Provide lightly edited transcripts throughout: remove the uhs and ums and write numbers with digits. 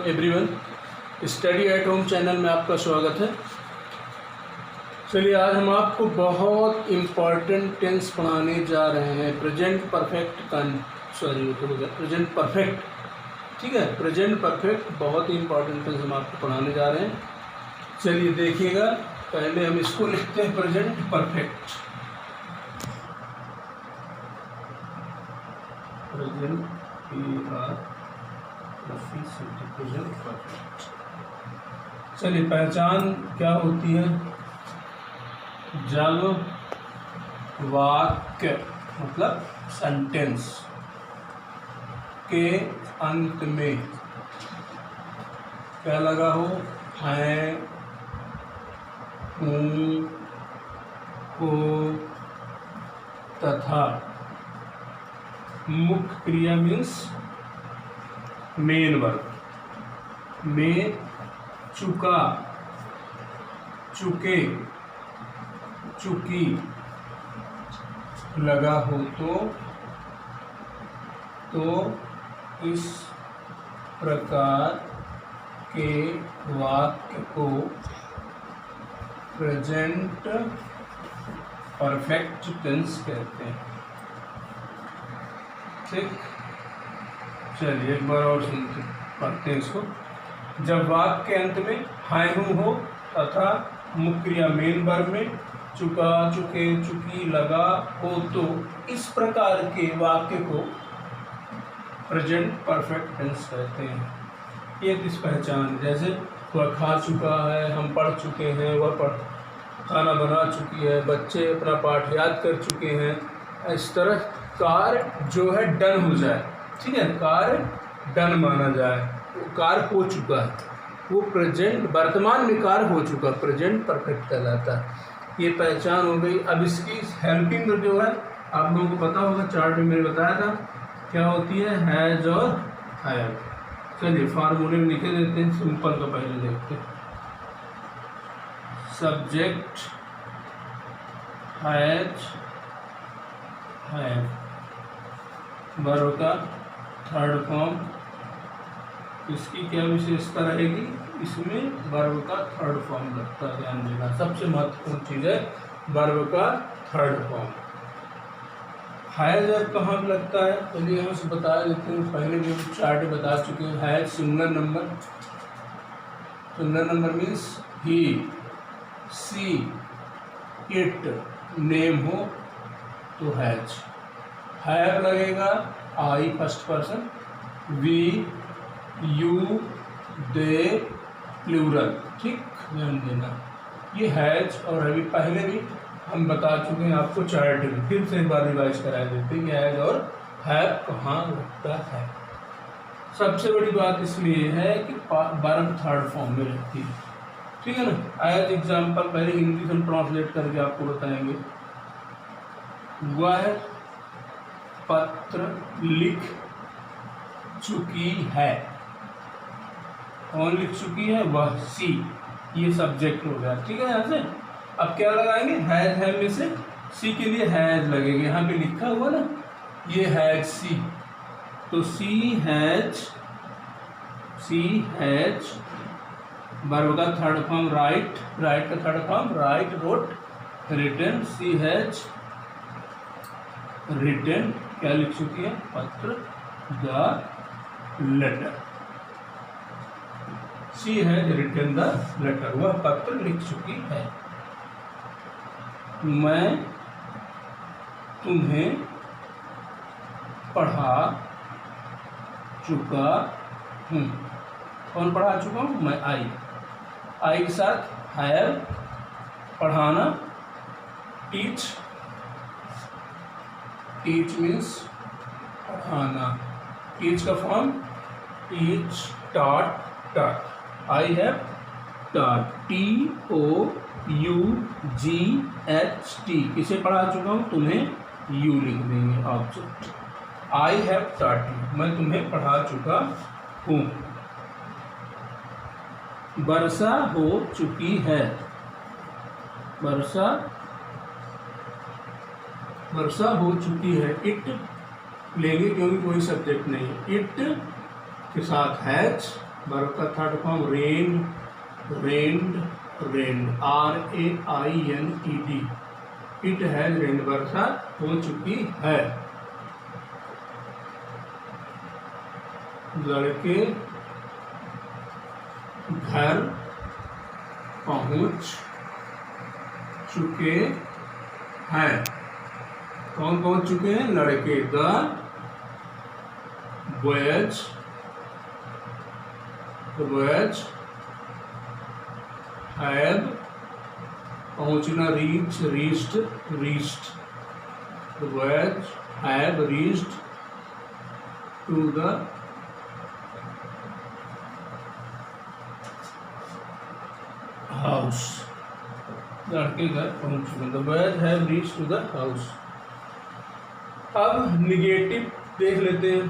Everyone, study at home channel में आपका स्वागत है। चलिए आज हम आपको बहुत इम्पॉर्टेंट टेंस पढ़ाने जा रहे हैं। प्रेजेंट परफेक्ट प्रेजेंट परफेक्ट, ठीक है। प्रेजेंट परफेक्ट बहुत ही इम्पॉर्टेंट टेंस हम आपको पढ़ाने जा रहे हैं। चलिए देखिएगा, पहले हम इसको लिखते हैं प्रेजेंट परफेक्ट। Present perfect. चलिए पहचान क्या होती है। जब वाक्य मतलब सेंटेंस के अंत में क्या लगा हो, है, हूँ, हो तथा मुख्य क्रिया मीन्स मेन वर्ब में चुका, चुके, चुकी लगा हो तो इस प्रकार के वाक्य को प्रेजेंट परफेक्ट टेंस कहते हैं। ठीक, चलिए एक बार और सुनते पढ़ते हैं इसको। जब वाक्य के अंत में हाय हूँ हो तथा मुख्य क्रिया मेन वर्ब में चुका, चुके, चुकी लगा हो तो इस प्रकार के वाक्य को प्रेजेंट परफेक्ट टेंस कहते हैं। ये किस पहचान, जैसे वह खा चुका है, हम पढ़ चुके हैं, वह खाना बना चुकी है, बच्चे अपना पाठ याद कर चुके हैं। इस तरह कार्य जो है डन हो जाए, ठीक है, कार्य डन माना जाए, वो कार्य हो चुका है, वो प्रेजेंट वर्तमान में कार्य हो चुका, प्रेजेंट परफेक्ट कहलाता है। ये पहचान हो गई। अब इसकी हेल्पिंग जो है आप लोगों को पता होगा, चार्ट में मैंने बताया था क्या होती है, हैज और हैव। चलिए फार्मूले में लिखे देते हैं, सिंपल का पहले देखते हैं। सब्जेक्ट हैज, हैव, वर्ब का थर्ड फॉर्म। इसकी क्या विशेषता रहेगी, इसमें वर्ब का थर्ड फॉर्म लगता है, ध्यान देना। सबसे महत्वपूर्ण चीज़ है वर्ब का थर्ड फॉर्म। हैज अब कहाँ लगता है, चलिए हम से बता देते हैं। पहले भी हम चार्ट बता चुके हैं। Has singular number, singular number means he, she, it, name हो तो हैज। हैव लगेगा I first person, we, you, they plural, ठीक, ध्यान देना। ये हैज और अभी पहले भी हम बता चुके हैं आपको चार्ट में, फिर से एक बार रिवाइज करा देते हैं कि हैज और हैव कहाँ लगता है। सबसे बड़ी बात इसलिए है कि वर्ब थर्ड फॉर्म में रहती है, ठीक है ना। एज एग्जाम्पल पहले हिंदी से ट्रांसलेट करके आपको बताएंगे। वह पत्र लिख चुकी है, कौन लिख चुकी है, वह, सी, ये सब्जेक्ट हो गया, ठीक है। यहाँ से अब क्या लगाएंगे, हैज, हैव में से सी के लिए हैज लगेगा। यहाँ पे लिखा हुआ ना, ये हैज सी, तो she has, she has, verb का थर्ड फॉर्म राइट, राइट का third form write, wrote, written. She has written, क्या लिख चुकी है, पत्र, the letter. She has written the letter, वह पत्र लिख चुकी है। मैं तुम्हें पढ़ा चुका हूँ, कौन पढ़ा चुका हूँ, मैं, आई के साथ हैव, पढ़ाना, टीच, टीच मीन्स पढ़ाना, टीच का form teach, taught, taught, I have taught, TOUGHT, किसे पढ़ा चुका हूँ, तुम्हें, यू लिख देंगे object. I have taught you, मैं तुम्हें पढ़ा चुका हूँ। वर्षा हो चुकी है, वर्षा, वर्षा हो चुकी है। इट लेंगे क्योंकि कोई सब्जेक्ट नहीं है। इट के साथ हैज वर्ब का third form rained rained rained RAINED। It has rained, वर्षा हो चुकी है। लड़के घर पहुंच चुके हैं। कौन पहुंच चुके हैं? लड़के। द बॉयज हैव, पहुंचना reach reached. The boys have reached to the house. लड़के घर पहुंच चुके। The boys have reached to the house. अब निगेटिव देख लेते हैं।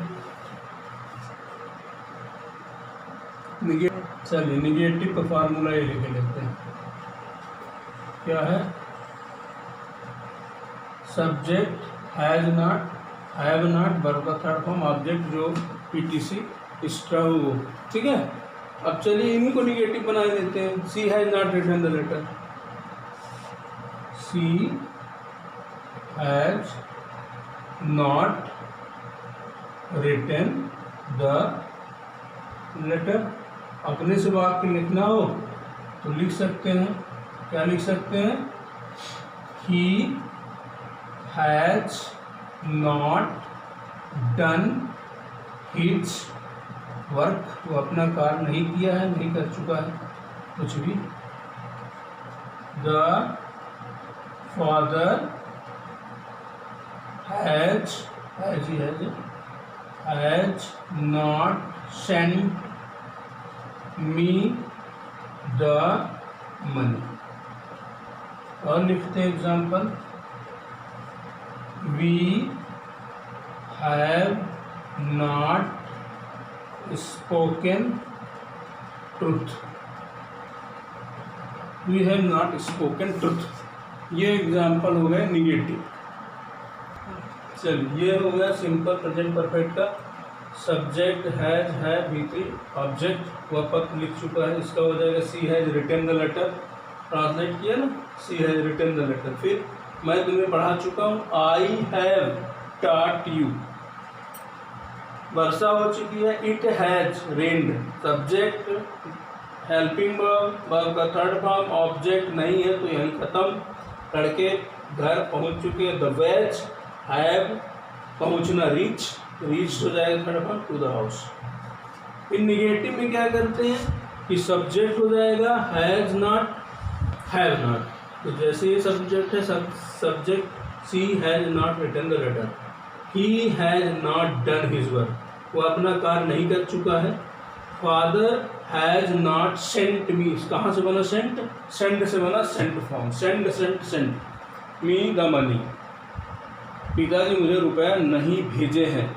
चलिए निगेटिव का फार्मूला ये लिख लेते हैं। क्या है? सब्जेक्ट हैव नॉट, वर्ब का थर्ड फॉर्म, ऑब्जेक्ट जो PTC एक्स्ट्रा हो, ठीक है। अब चलिए इन्हीं को निगेटिव बना देते हैं। She has not written the letter. She has not written the letter. अपने से वाक्य लिखना हो तो लिख सकते हैं। क्या लिख सकते हैं? ही has not done his work, वो अपना कार्य नहीं किया है, नहीं कर चुका है कुछ भी। The father has not sent me the money. और लिखते हैं example. We have not spoken truth. We have not spoken truth. ये एग्जाम्पल हो गए निगेटिव। चलिए ये हो गया सिंपल प्रेजेंट परफेक्ट का। सब्जेक्ट हैज है V3, ऑब्जेक्ट वह पद लिख चुका है, इसका हो जाएगा she has written the letter. Translate किया ना, she has written the letter. फिर मैं तुम्हें पढ़ा चुका हूँ, आई हैव टॉट यू, वर्षा हो चुकी है। It has rained, subject helping verb का थर्ड फॉर्म, ऑब्जेक्ट नहीं है तो यही खत्म। लड़के घर पहुंच चुके हैं। द वेज हैव, पहुंचना रीच हो जाएगा third form, to the house. इन निगेटिव में क्या करते हैं कि सब्जेक्ट हो जाएगा हैज नॉट, हैव नॉट। तो जैसे ये सब्जेक्ट है, subject she has not written the letter. He has not done his work, वो अपना कार्य नहीं कर चुका है। Father has not sent me, कहाँ से बना सेंट? सेंड से बना sent form, send me the money, पिताजी मुझे रुपया नहीं भेजे हैं।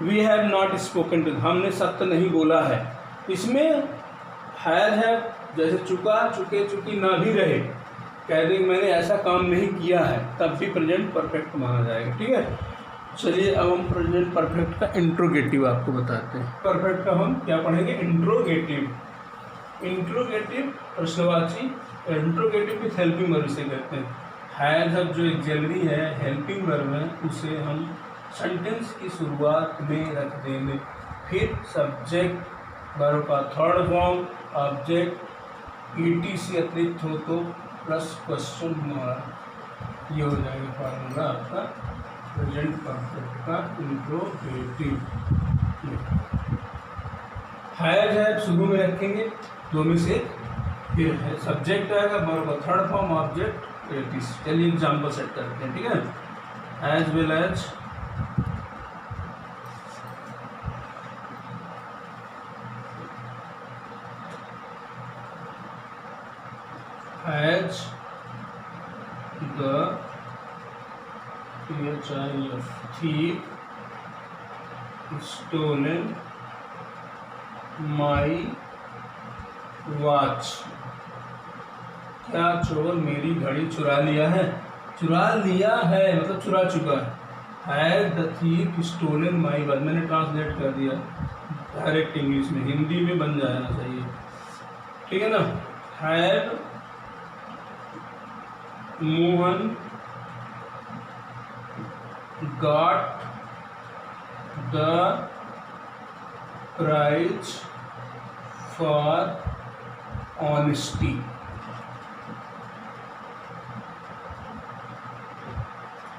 We have not spoken to, हमने सत्य नहीं बोला है। इसमें हैज है जैसे चुका, चुके, चुकी ना भी रहे, कह दें मैंने ऐसा काम नहीं किया है, तब भी प्रेजेंट परफेक्ट माना जाएगा। ठीक है, चलिए अब हम प्रेजेंट परफेक्ट का इंट्रोगेटिव आपको बताते हैं। परफेक्ट का हम क्या पढ़ेंगे? इंट्रोगेटिव। इंट्रोगेटिव प्रश्नवाची, इंट्रोगेटिव विथ हेल्पिंग वर्ब से कहते हैं। हैज अब जो एक्सिलरी है, हेल्पिंग वर्ब है, उसे हम सेंटेंस की शुरुआत में रख देंगे। फिर सब्जेक्ट वर्ब का थर्ड फॉर्म, ऑब्जेक्ट ETC अतिरिक्त हो तो प्लस क्वेश्चन मार्क, ये हो जाएगा फार्मूला आपका प्रेजेंट परफेक्ट का इंट्रोगेटिव। हैज शुरू में रखेंगे, दो में से फिर है सब्जेक्ट आएगा, वर्ब का थर्ड फॉर्म, ऑब्जेक्ट ETC। चलिए एग्जाम्पल सेट करते हैं। ठीक है, as well as has the thief stolen my watch, क्या चोर मेरी घड़ी चुरा लिया है? चुरा लिया है मतलब चुरा चुका है। Has the thief stolen my watch, मैंने ट्रांसलेट कर दिया। डायरेक्ट इंग्लिश में, हिंदी में बन जाना चाहिए, ठीक है ना। Have Mohan got the prize for honesty.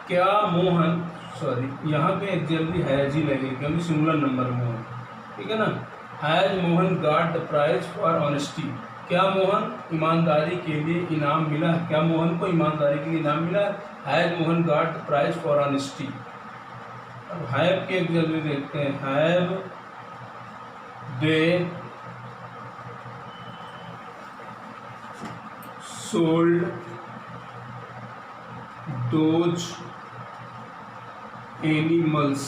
क्या मोहन, सॉरी यहाँ पे एक्चुअली हैज ही लगेगी क्योंकि सिंगुलर नंबर मोहन, ठीक है ना। Has Mohan got the prize for honesty, क्या मोहन ईमानदारी के लिए इनाम मिला, क्या मोहन को ईमानदारी के लिए इनाम मिला। Has Mohan got the prize for honesty. अब हैव के जल्दी देखते हैं, have they sold those animals,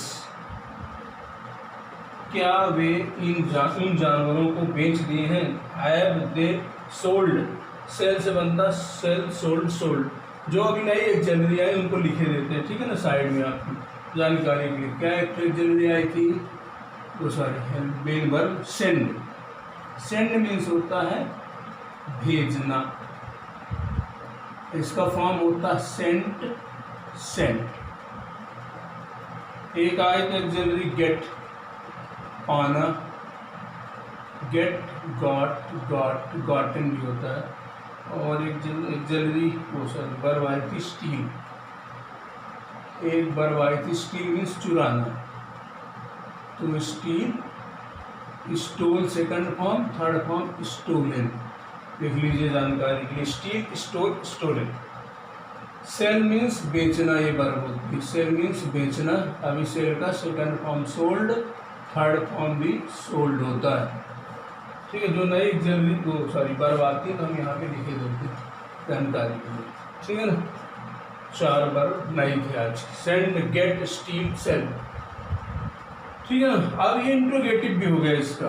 क्या वे उन जानवरों को बेच दिए हैं। हैव दे सोल्ड, सेल से बनता सेल, सोल्ड सोल्ड। जो अभी नई एक जनवरी आई उनको लिखे देते हैं, ठीक है ना, साइड में आपकी जानकारी के लिए। क्या एक जनवरी आई थी, वो sorry main verb send. Send means होता है भेजना, इसका फॉर्म होता है सेंट, सेंट। एक आए तो एक्सिलरी गेट, पाना, गेट गॉट, गॉट गॉटन भी होता है। और एक एक्सिलरी वो सॉरी वर्ब आई थी स्टील, एक वर्ब आई थी स्टील मीन्स चुराना, तो steal, stole second form, third form stolen, लिख लीजिए जानकारी के लिए। Steal, stole, stolen. Sell means बेचना, ये वर्ब होती है, सेल मीन्स बेचना। अभी सेल का second form sold, third form भी सोल्ड होता है, ठीक है। जो नई एग्जाम्पल वो सॉरी वर्ब आती है तो हम यहाँ पे लिखे देते हैं जानकारी के लिए, ठीक है ना। 4 वर्ब नई थे आज, सेंड, गेट, स्टील, सेल, ठीक है ना। अब ये इंट्रोगेटिव भी हो गया इसका,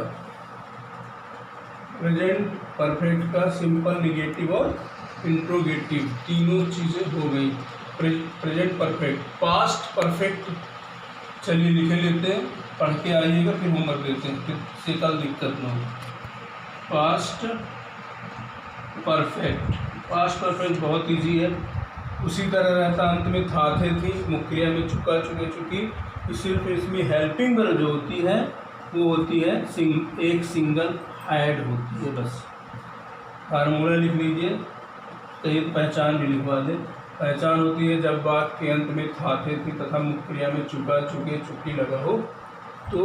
प्रेजेंट परफेक्ट का सिंपल, निगेटिव और इंट्रोगेटिव तीनों चीज़ें हो गई। प्रेजेंट परफेक्ट, पास्ट परफेक्ट चलिए लिखे लेते हैं, पढ़ के आइएगा फिर होमवर्क देते हैं, फिर से कल दिक्कत ना हो। पास्ट परफेक्ट, पास्ट परफेक्ट बहुत इजी है, उसी तरह रहता, अंत में था, थे, थी, मुक्रिया में चुका, चुके, चुकी। सिर्फ इसमें हेल्पिंग वर्ब जो होती है वो होती है एक सिंगल हैड होती है, बस। फार्मूला लिख लीजिए, तो ये पहचान भी लिखवा दें। पहचान होती है जब वाक्य के अंत में था, थे, थी तथा मुख्य क्रिया में चुका, चुके, चुकी लगा हो, तो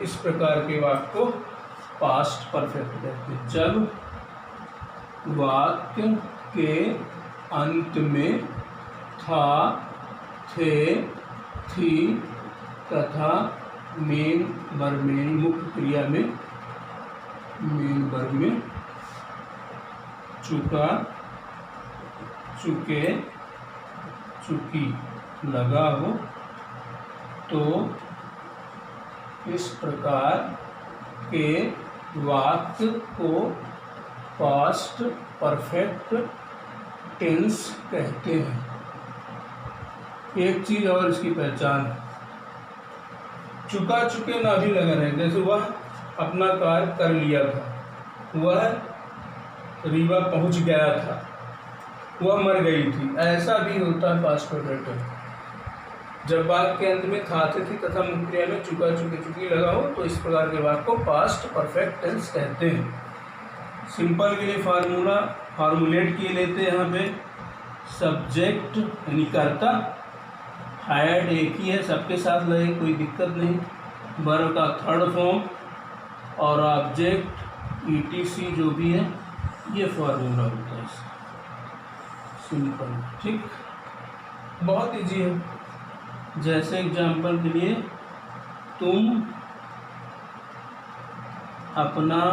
इस प्रकार के वाक्य को पास्ट परफेक्ट कहते हैं। जब वाक्य के अंत में था, थे, थी तथा मेन वर्ब में, मुख्य क्रिया में, मेन वर्ब में चुका, चुके, चुकी लगा हो, तो इस प्रकार के वाक्य को पास्ट परफेक्ट टेंस कहते हैं। एक चीज़ और इसकी पहचान, चुका, चुके ना भी लगा रहे, जैसे वह अपना कार्य कर लिया था, वह रीवा पहुंच गया था, वह मर गई थी, ऐसा भी होता है पास्ट परफेक्ट। जब वाक्य के अंत में था, थे, थी तथा मुख्य क्रिया में चुका, चुके, चुकी लगा हो, तो इस प्रकार के वाक्य को पास्ट परफेक्ट टेंस कहते हैं। सिंपल के लिए फार्मूला फार्मूलेट किए लेते हैं यहाँ पे। सब्जेक्ट यानी कर्ता, हैड एक ही है, सबके साथ लगे, कोई दिक्कत नहीं। वर्ब का थर्ड फॉर्म और ऑब्जेक्ट ईटीसी जो भी है, ये फार्मूला होता है सिंपल, ठीक, बहुत इजी है। जैसे एग्जाम्पल के लिए, तुम अपना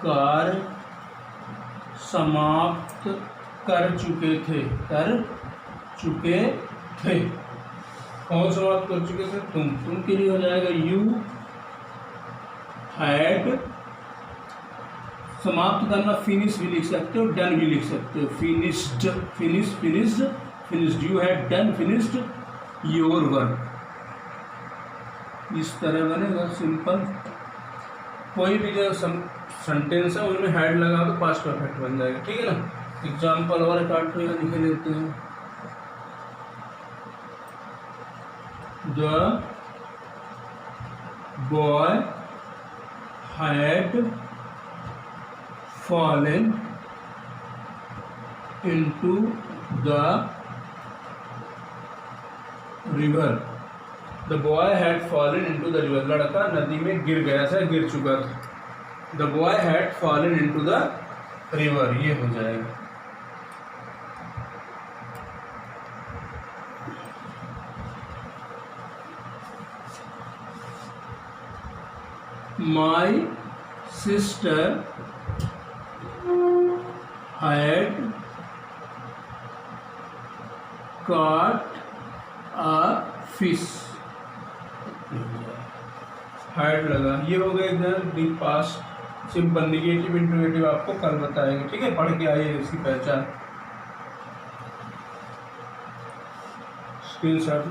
कार्य समाप्त कर चुके थे, कर चुके थे। कौन समाप्त कर चुके थे? तुम के लिए हो जाएगा यू हैड, समाप्त करना फिनिश भी लिख सकते हो, डन भी लिख सकते हो, finished, finish, finished, finished, you had done finished your work, इस तरह बनेगा सिंपल। कोई भी जो सेंटेंस है उनमें हेड लगा तो पास्ट परफेक्ट बन जाएगा, ठीक है ना। एग्जाम्पल और एक यहाँ लिख लेते हैं। The boy had fallen into the river. The boy had fallen into the river. लड़का नदी में गिर गया था, गिर चुका था। The boy had fallen into the river, ये हो जाएगा। My sister had caught a fish. had लगा, ये हो गया इधर deep past simple. Negative interrogative आपको कल बताएंगे, ठीक है। पढ़ के आइए इसकी पहचान। Screen shot